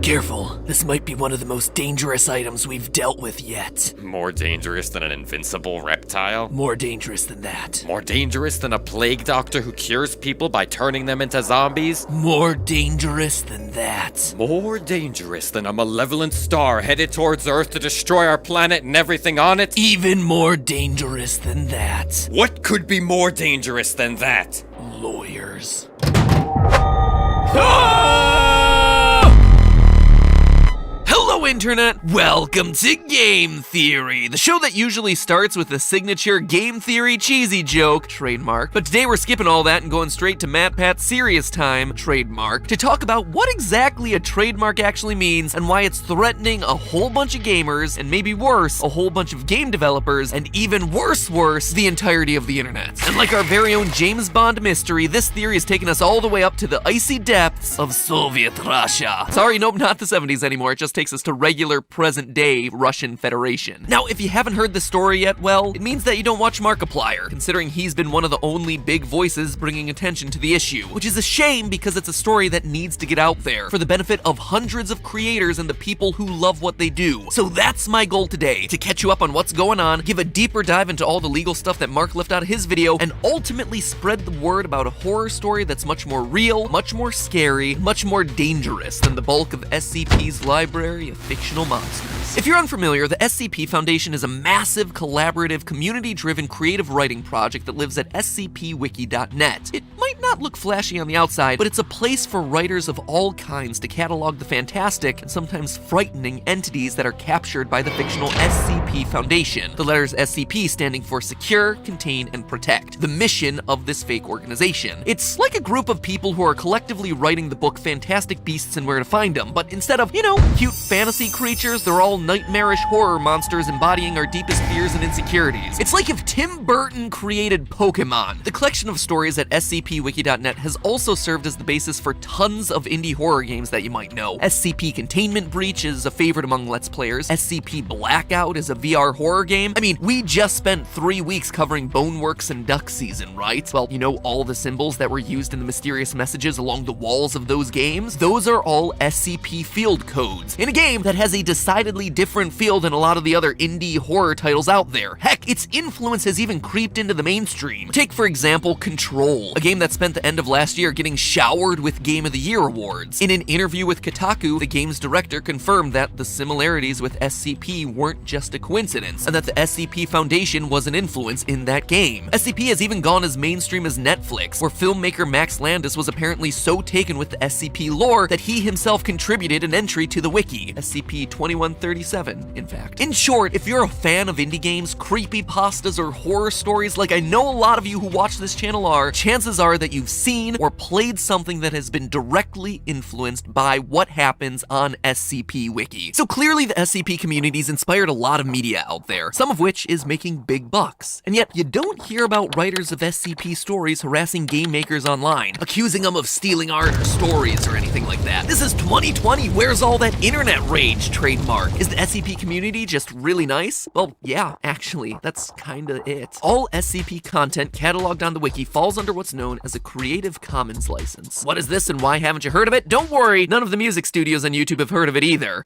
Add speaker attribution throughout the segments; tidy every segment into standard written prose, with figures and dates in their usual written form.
Speaker 1: Careful, this might be one of the most dangerous items we've dealt with yet.
Speaker 2: More dangerous than an invincible reptile?
Speaker 1: More dangerous than that.
Speaker 2: More dangerous than a plague doctor who cures people by turning them into zombies?
Speaker 1: More dangerous than that.
Speaker 2: More dangerous than a malevolent star headed towards Earth to destroy our planet and everything on it?
Speaker 1: Even more dangerous than that.
Speaker 2: What could be more dangerous than that?
Speaker 1: Lawyers. Hello, Internet! Welcome to Game Theory, the show that usually starts with a signature game theory cheesy joke, trademark. But today we're skipping all that and going straight to Matt Pat's serious time, trademark, to talk about what exactly a trademark actually means and why it's threatening a whole bunch of gamers, and maybe worse, a whole bunch of game developers, and even worse, the entirety of the internet. And like our very own James Bond mystery, this theory has taken us all the way up to the icy depths of Soviet Russia. Sorry, nope, not the 70s anymore, it just takes us to regular present-day Russian Federation. Now, if you haven't heard the story yet, well, it means that you don't watch Markiplier, considering he's been one of the only big voices bringing attention to the issue, which is a shame because it's a story that needs to get out there for the benefit of hundreds of creators and the people who love what they do. So that's my goal today, to catch you up on what's going on, give a deeper dive into all the legal stuff that Mark left out of his video, and ultimately spread the word about a horror story that's much more real, much more scary, much more dangerous than the bulk of SCP's library of fictional monsters. If you're unfamiliar, the SCP Foundation is a massive, collaborative, community-driven creative writing project that lives at scpwiki.net. It might not look flashy on the outside, but it's a place for writers of all kinds to catalog the fantastic and sometimes frightening entities that are captured by the fictional SCP Foundation. The letters SCP standing for Secure, Contain, and Protect, the mission of this fake organization. It's like a group of people who are collectively writing the book Fantastic Beasts and Where to Find Them, but instead of, cute fantasy creatures, they're all nightmarish horror monsters embodying our deepest fears and insecurities. It's like if Tim Burton created Pokemon. The collection of stories at scpwiki.net has also served as the basis for tons of indie horror games that you might know. SCP Containment Breach is a favorite among Let's Players. SCP Blackout is a VR horror game. I mean, we just spent 3 weeks covering Boneworks and Duck Season, right? Well, all the symbols that were used in the mysterious messages along the walls of those games? Those are all SCP field codes, in a game that has a decidedly different feel than a lot of the other indie horror titles out there. Heck, its influence has even creeped into the mainstream. Take, for example, Control, a game that spent the end of last year getting showered with Game of the Year awards. In an interview with Kotaku, the game's director confirmed that the similarities with SCP weren't just a coincidence, and that the SCP Foundation was an influence in that game. SCP has even gone as mainstream as Netflix, where filmmaker Max Landis was apparently so taken with the SCP lore that he himself contributed an entry to the wiki, SCP-2137, in fact. In short, if you're a fan of indie games, creepypastas, or horror stories like I know a lot of you who watch this channel are, chances are that you've seen or played something that has been directly influenced by what happens on SCP Wiki. So clearly the SCP community's inspired a lot of media out there, some of which is making big bucks. And yet, you don't hear about writers of SCP stories harassing game makers online, accusing them of stealing art or stories or anything like that. This is 2020, where's all that internet rage, trademark? Is the SCP community just really nice? Well, yeah, actually, that's kinda it. All SCP content cataloged on the wiki falls under what's known as a Creative Commons license. What is this and why haven't you heard of it? Don't worry, none of the music studios on YouTube have heard of it either.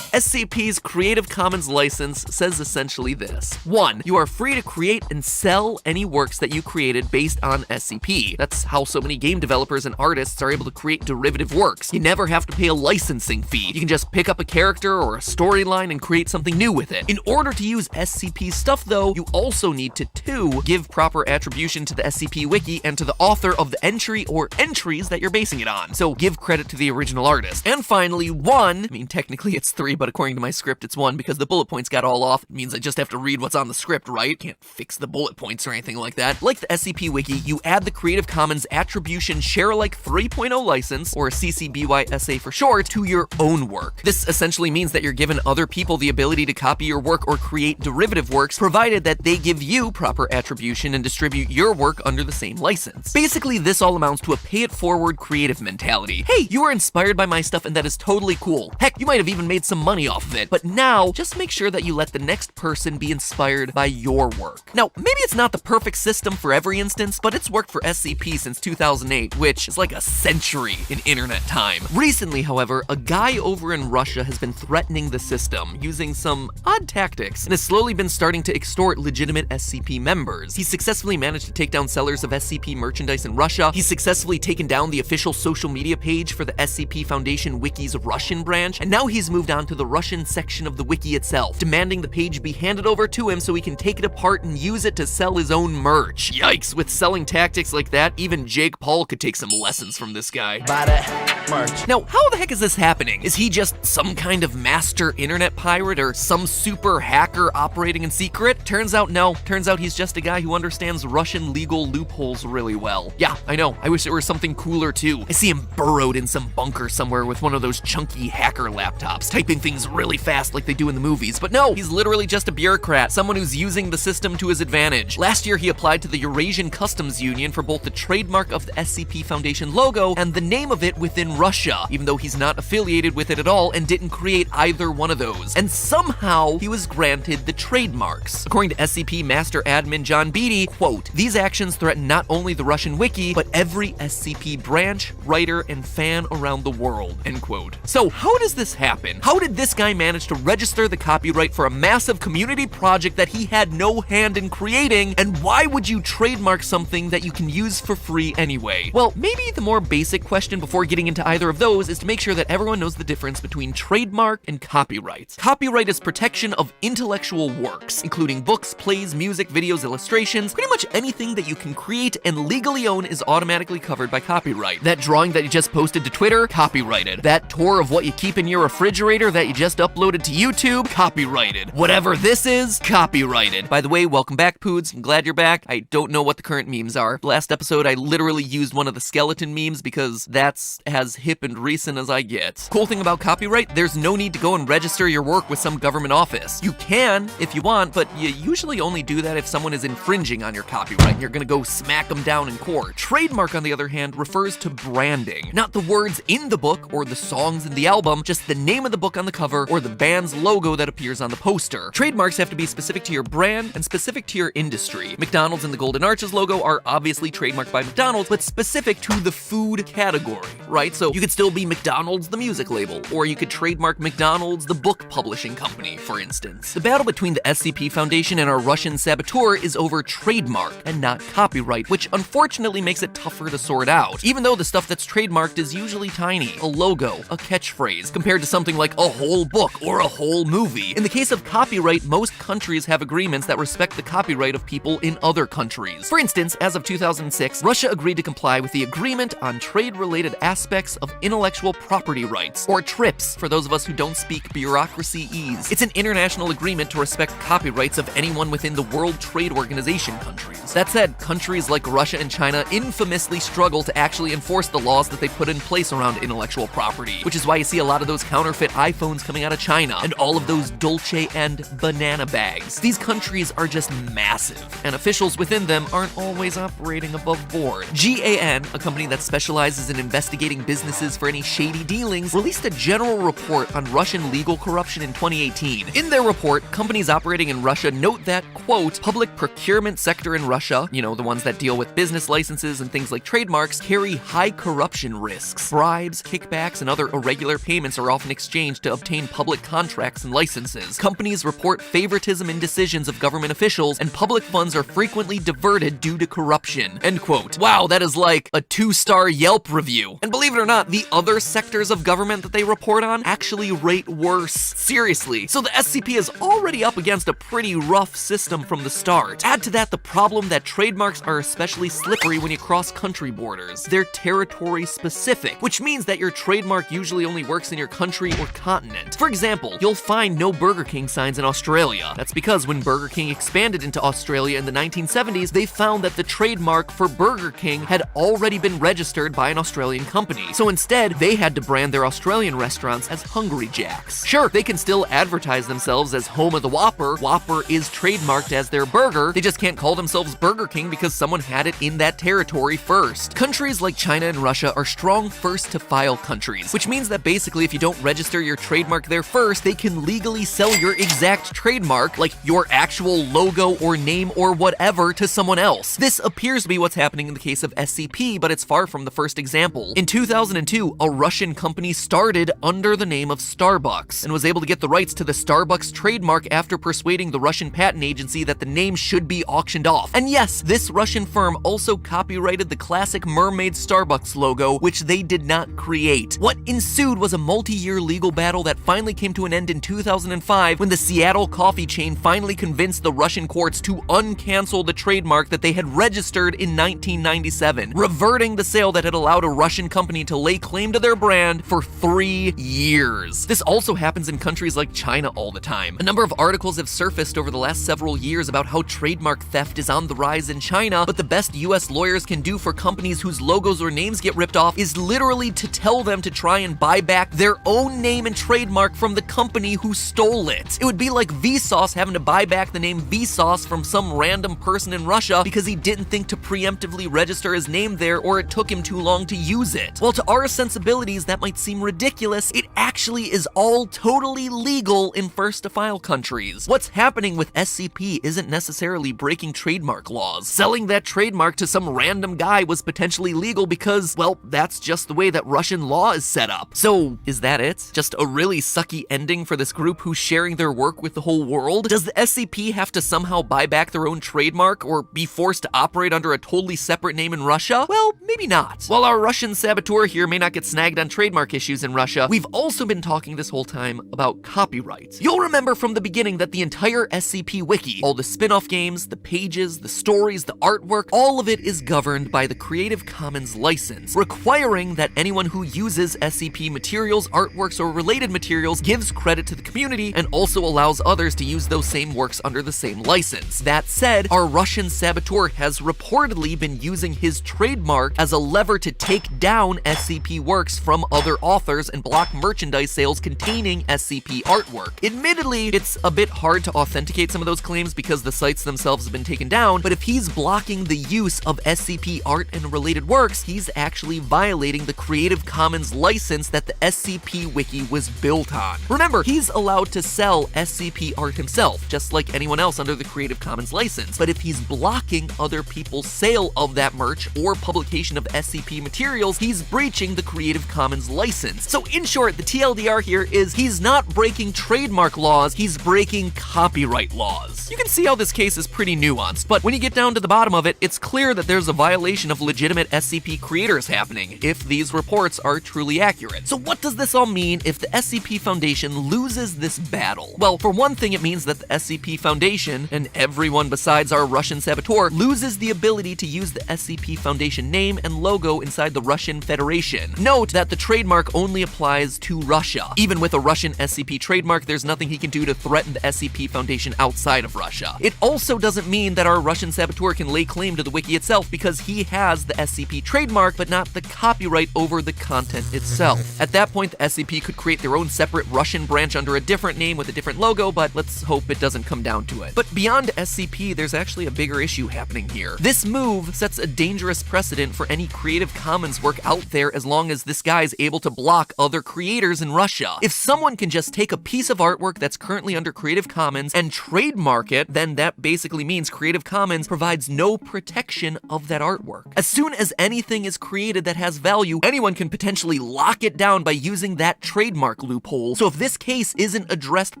Speaker 1: SCP's Creative Commons license says essentially this. 1. You are free to create and sell any works that you created based on SCP. That's how so many game developers and artists are able to create derivative works. You never have to pay a licensing fee. You can just pick up a character or a storyline and create something new with it. In order to use SCP stuff though, you also need to 2. Give proper attribution to the SCP wiki and to the author of the entry or entries that you're basing it on. So give credit to the original artist. And finally, 1, technically it's 3, but according to my script, it's 1 because the bullet points got all off. It means I just have to read what's on the script, right? Can't fix the bullet points or anything like that. Like the SCP Wiki, you add the Creative Commons Attribution Share-alike 3.0 license, or CC BY-SA for short, to your own work. This essentially means that you're giving other people the ability to copy your work or create derivative works, provided that they give you proper attribution and distribute your work under the same license. Basically, this all amounts to a pay-it-forward creative mentality. Hey, you were inspired by my stuff and that is totally cool. Heck, you might have even made some money off of it. But now, just make sure that you let the next person be inspired by your work. Now, maybe it's not the perfect system for every instance, but it's worked for SCP since 2008, which is like a century in internet time. Recently, however, a guy over in Russia has been threatening the system using some odd tactics and has slowly been starting to extort legitimate SCP members. He's successfully managed to take down sellers of SCP merchandise in Russia. He's successfully taken down the official social media page for the SCP Foundation Wiki's Russian branch, and now he's moved on to the Russian section of the wiki itself, demanding the page be handed over to him so he can take it apart and use it to sell his own merch. Yikes, with selling tactics like that, even Jake Paul could take some lessons from this guy.
Speaker 3: Buy that merch.
Speaker 1: Now, how the heck is this happening? Is he just some kind of master internet pirate or some super hacker operating in secret? Turns out no. Turns out he's just a guy who understands Russian legal loopholes really well. Yeah, I know. I wish it were something cooler too. I see him burrowed in some bunker somewhere with one of those chunky hacker laptops, typing things really fast like they do in the movies. But no, he's literally just a bureaucrat, someone who's using the system to his advantage. Last year, he applied to the Eurasian Customs Union for both the trademark of the SCP Foundation logo and the name of it within Russia, even though he's not affiliated with it at all and didn't create either one of those. And somehow, he was granted the trademarks. According to SCP Master Admin John Beatty, quote, "These actions threaten not only the Russian wiki, but every SCP branch, writer, and fan around the world," end quote. So how does this happen? How did this guy manage to register the copyright for a massive community project that he had no hand in creating, and why would you trademark something that you can use for free anyway? Well, maybe the more basic question before getting into either of those is to make sure that everyone knows the difference between trademark and copyright. Copyright is protection of intellectual works, including books, plays, music, videos, illustrations. Pretty much anything that you can create and legally own is automatically covered by copyright. That drawing that you just posted to Twitter, copyrighted. That tour of what you keep in your refrigerator that you just uploaded to YouTube, copyrighted. Whatever this is, copyrighted. By the way, welcome back, Poods. I'm glad you're back. I don't know what the current memes are. Last episode, I literally used one of the skeleton memes because that's as hip and recent as I get. Cool thing about copyright, there's no need to go and register your work with some government office. You can if you want, but you usually only do that if someone is infringing on your copyright and you're gonna go smack them down in court. Trademark, on the other hand, refers to branding. Not the words in the book or the songs in the album, just the name of the book on the cover or the band's logo that appears on the poster. Trademarks have to be specific to your brand and specific to your industry. McDonald's and the Golden Arches logo are obviously trademarked by McDonald's, but specific to the food category, right? So you could still be McDonald's the music label, or you could trademark McDonald's the book publishing company, for instance. The battle between the SCP Foundation and our Russian saboteur is over trademark and not copyright, which unfortunately makes it tougher to sort out. Even though the stuff that's trademarked is usually tiny, a logo, a catchphrase, compared to something like a whole book or a whole movie. In the case of copyright, most countries have agreements that respect the copyright of people in other countries. For instance, as of 2006, Russia agreed to comply with the Agreement on Trade-Related Aspects of Intellectual Property Rights, or TRIPS, for those of us who don't speak bureaucracy-ese. It's an international agreement to respect copyrights of anyone within the World Trade Organization countries. That said, countries like Russia and China infamously struggle to actually enforce the laws that they put in place around intellectual property, which is why you see a lot of those counterfeit iPhones coming out of China and all of those Dolce and banana bags. These countries are just massive, and officials within them aren't always operating above board. GAN, a company that specializes in investigating businesses for any shady dealings, released a general report on Russian legal corruption in 2018. In their report, companies operating in Russia note that, quote, public procurement sector in Russia, you know, the ones that deal with business licenses and things like trademarks, carry high corruption risks. Bribes, kickbacks, and other irregular payments are often exchanged to obtain public contracts and licenses. Companies report favoritism in decisions of government officials, and public funds are frequently diverted due to corruption, end quote. Wow, that is like a 2-star Yelp review. And believe it or not, the other sectors of government that they report on actually rate worse. Seriously. So the SCP is already up against a pretty rough system from the start. Add to that the problem that trademarks are especially slippery when you cross country borders. They're territory specific, which means that your trademark usually only works in your country or continent. For example, you'll find no Burger King signs in Australia. That's because when Burger King expanded into Australia in the 1970s, they found that the trademark for Burger King had already been registered by an Australian company. So instead, they had to brand their Australian restaurants as Hungry Jack's. Sure, they can still advertise themselves as home of the Whopper. Whopper is trademarked as their burger. They just can't call themselves Burger King because someone had it in that territory first. Countries like China and Russia are strong first to file countries, which means that basically if you don't register your trademark trademark there first, they can legally sell your exact trademark, like your actual logo or name or whatever, to someone else. This appears to be what's happening in the case of SCP, but it's far from the first example. In 2002, a Russian company started under the name of Starbucks and was able to get the rights to the Starbucks trademark after persuading the Russian patent agency that the name should be auctioned off. And yes, this Russian firm also copyrighted the classic mermaid Starbucks logo, which they did not create. What ensued was a multi-year legal battle that finally came to an end in 2005 when the Seattle coffee chain finally convinced the Russian courts to uncancel the trademark that they had registered in 1997, reverting the sale that had allowed a Russian company to lay claim to their brand for 3 years. This also happens in countries like China all the time. A number of articles have surfaced over the last several years about how trademark theft is on the rise in China, but the best US lawyers can do for companies whose logos or names get ripped off is literally to tell them to try and buy back their own name and trademark from the company who stole it. It would be like Vsauce having to buy back the name Vsauce from some random person in Russia because he didn't think to preemptively register his name there, or it took him too long to use it. While to our sensibilities that might seem ridiculous, it actually is all totally legal in first-to-file countries. What's happening with SCP isn't necessarily breaking trademark laws. Selling that trademark to some random guy was potentially legal because, well, that's just the way that Russian law is set up. So, is that it? Just a really sucky ending for this group who's sharing their work with the whole world? Does the SCP have to somehow buy back their own trademark or be forced to operate under a totally separate name in Russia? Well, maybe not. While our Russian saboteur here may not get snagged on trademark issues in Russia, we've also been talking this whole time about copyright. You'll remember from the beginning that the entire SCP Wiki, all the spin-off games, the pages, the stories, the artwork, all of it is governed by the Creative Commons license, requiring that anyone who uses SCP materials, artworks, or related materials gives credit to the community and also allows others to use those same works under the same license. That said, our Russian saboteur has reportedly been using his trademark as a lever to take down SCP works from other authors and block merchandise sales containing SCP artwork. Admittedly, it's a bit hard to authenticate some of those claims because the sites themselves have been taken down, but if he's blocking the use of SCP art and related works, he's actually violating the Creative Commons license that the SCP Wiki was built on. Remember, he's allowed to sell SCP art himself, just like anyone else under the Creative Commons license, but if he's blocking other people's sale of that merch or publication of SCP materials, he's breaching the Creative Commons license. So in short, the TLDR here is he's not breaking trademark laws, he's breaking copyright laws. You can see how this case is pretty nuanced, but when you get down to the bottom of it, it's clear that there's a violation of legitimate SCP creators happening, if these reports are truly accurate. So what does this all mean if the SCP Foundation loses this battle? Well, for one thing, it means that the SCP Foundation, and everyone besides our Russian saboteur, loses the ability to use the SCP Foundation name and logo inside the Russian Federation. Note that the trademark only applies to Russia. Even with a Russian SCP trademark, there's nothing he can do to threaten the SCP Foundation outside of Russia. It also doesn't mean that our Russian saboteur can lay claim to the wiki itself because he has the SCP trademark but not the copyright over the content itself. At that point, the SCP could create their own separate Russian branch under a different name with a different logo, but let's hope it doesn't come down to it. But beyond SCP, there's actually a bigger issue happening here. This move sets a dangerous precedent for any Creative Commons work out there as long as this guy's able to block other creators in Russia. If someone can just take a piece of artwork that's currently under Creative Commons and trademark it, then that basically means Creative Commons provides no protection of that artwork. As soon as anything is created that has value, anyone can potentially lock it down by using that trademark loophole. So if this case isn't addressed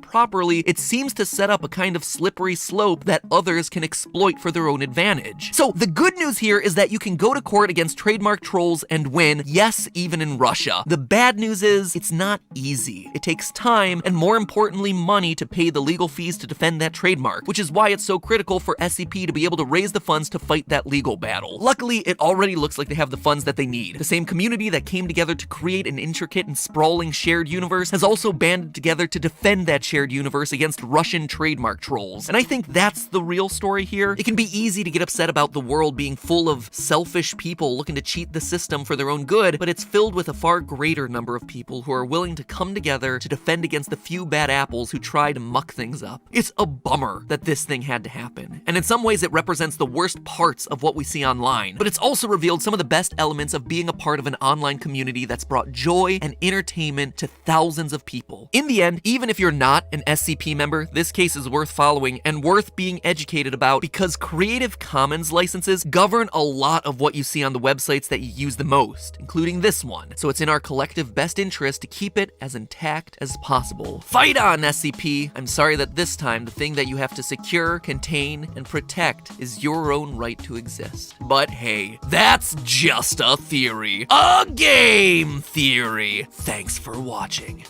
Speaker 1: properly, it seems to set up a kind of slippery slope that others can exploit for their own advantage. So the good news here is that you can go to court against trademark trolls and win, yes, even in Russia. The bad news is it's not easy. It takes time and, more importantly, money to pay the legal fees to defend that trademark, which is why it's so critical for SCP to be able to raise the funds to fight that legal battle. Luckily, it already looks like they have the funds that they need. The same community that came together to create an intricate and sprawling shared universe has also banded together to defend that shared universe against Russian trademark trolls. And I think that's the real story here. It can be easy to get upset about the world being full of selfish people looking to cheat the system for their own good, but it's filled with a far greater number of people who are willing to come together to defend against the few bad apples who try to muck things up. It's a bummer that this thing had to happen, and in some ways it represents the worst parts of what we see online, but it's also revealed some of the best elements of being a part of an online community that's brought joy and entertainment to thousands thousands of people. In the end, even if you're not an SCP member, this case is worth following and worth being educated about because Creative Commons licenses govern a lot of what you see on the websites that you use the most, including this one. So it's in our collective best interest to keep it as intact as possible. Fight on, SCP! I'm sorry that this time the thing that you have to secure, contain, and protect is your own right to exist. But hey, that's just a theory. A game theory! Thanks for watching.